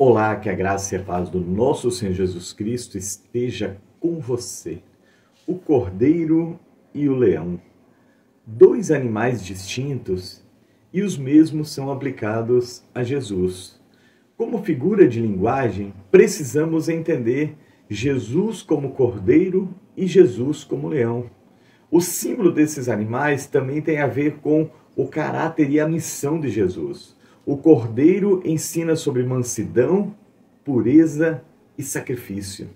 Olá, que a graça e a paz do nosso Senhor Jesus Cristo esteja com você. O cordeiro e o leão, dois animais distintos e os mesmos são aplicados a Jesus. Como figura de linguagem, precisamos entender Jesus como cordeiro e Jesus como leão. O símbolo desses animais também tem a ver com o caráter e a missão de Jesus. O cordeiro ensina sobre mansidão, pureza e sacrifício.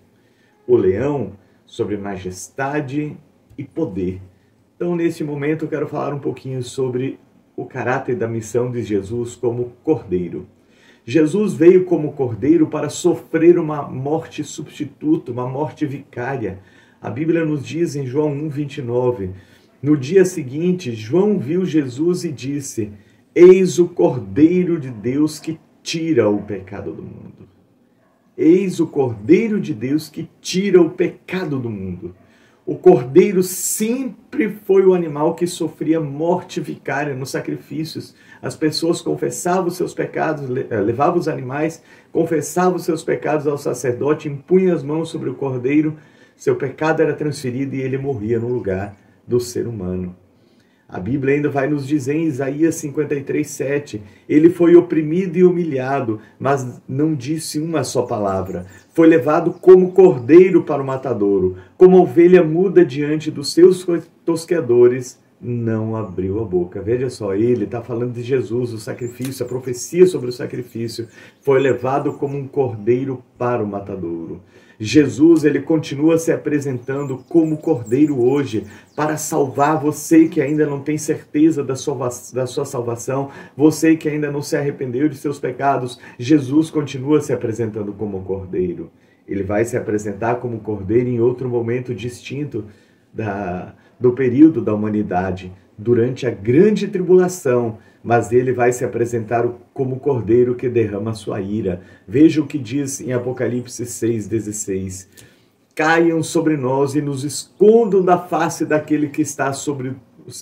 O leão sobre majestade e poder. Então, neste momento, eu quero falar um pouquinho sobre o caráter da missão de Jesus como cordeiro. Jesus veio como cordeiro para sofrer uma morte substituta, uma morte vicária. A Bíblia nos diz em João 1:29, no dia seguinte, João viu Jesus e disse: eis o Cordeiro de Deus que tira o pecado do mundo. Eis o Cordeiro de Deus que tira o pecado do mundo. O cordeiro sempre foi o animal que sofria morte vicária nos sacrifícios. As pessoas confessavam os seus pecados, levavam os animais, confessavam os seus pecados ao sacerdote, impunham as mãos sobre o cordeiro, seu pecado era transferido e ele morria no lugar do ser humano. A Bíblia ainda vai nos dizer em Isaías 53:7, ele foi oprimido e humilhado, mas não disse uma só palavra. Foi levado como cordeiro para o matadouro, como ovelha muda diante dos seus tosqueadores, não abriu a boca. Veja só, ele está falando de Jesus, o sacrifício, a profecia sobre o sacrifício. Foi levado como um cordeiro para o matadouro. Jesus, ele continua se apresentando como cordeiro hoje para salvar você que ainda não tem certeza da sua salvação, você que ainda não se arrependeu de seus pecados. Jesus continua se apresentando como cordeiro. Ele vai se apresentar como cordeiro em outro momento distinto do período da humanidade, durante a grande tribulação, mas ele vai se apresentar como cordeiro que derrama sua ira. Veja o que diz em Apocalipse 6:16. Caiam sobre nós e nos escondam da face daquele que está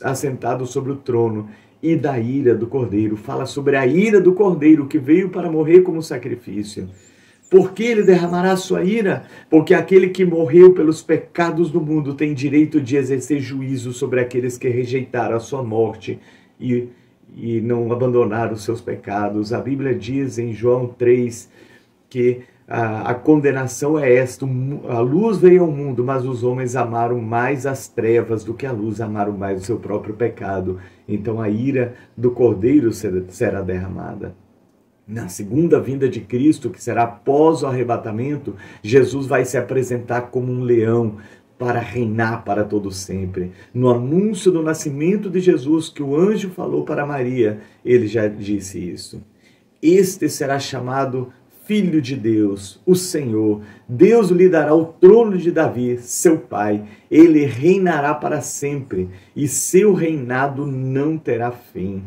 assentado sobre o trono e da ira do cordeiro. Fala sobre a ira do cordeiro que veio para morrer como sacrifício. Por que ele derramará sua ira? Porque aquele que morreu pelos pecados do mundo tem direito de exercer juízo sobre aqueles que rejeitaram a sua morte e não abandonaram os seus pecados. A Bíblia diz em João 3 que a condenação é esta: a luz veio ao mundo, mas os homens amaram mais as trevas do que a luz, amaram mais o seu próprio pecado. Então a ira do Cordeiro será derramada. Na segunda vinda de Cristo, que será após o arrebatamento, Jesus vai se apresentar como um leão para reinar para todo sempre. No anúncio do nascimento de Jesus, que o anjo falou para Maria, ele já disse isso. Este será chamado Filho de Deus, o Senhor. Deus lhe dará o trono de Davi, seu pai. Ele reinará para sempre e seu reinado não terá fim.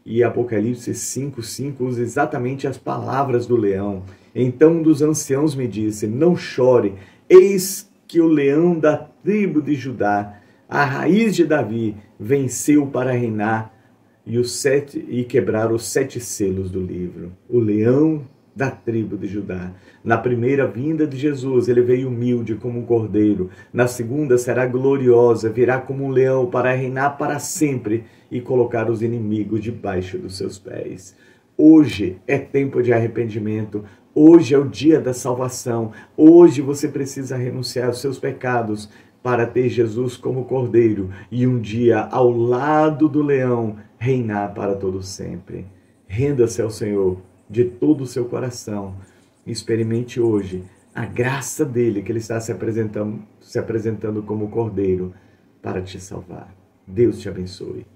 E Apocalipse 5:5 usa exatamente as palavras do leão. Então um dos anciãos me disse: não chore, eis que o leão da tribo de Judá, a raiz de Davi, venceu para reinar e quebrar os 7 selos do livro. O leão da tribo de Judá. Na primeira vinda de Jesus, ele veio humilde como um cordeiro. Na segunda será gloriosa, virá como um leão para reinar para sempre e colocar os inimigos debaixo dos seus pés. Hoje é tempo de arrependimento. Hoje é o dia da salvação. Hoje você precisa renunciar aos seus pecados para ter Jesus como cordeiro e um dia ao lado do leão reinar para todo sempre. Renda-se ao Senhor de todo o seu coração. Experimente hoje a graça dele, que ele está se apresentando como cordeiro para te salvar. Deus te abençoe.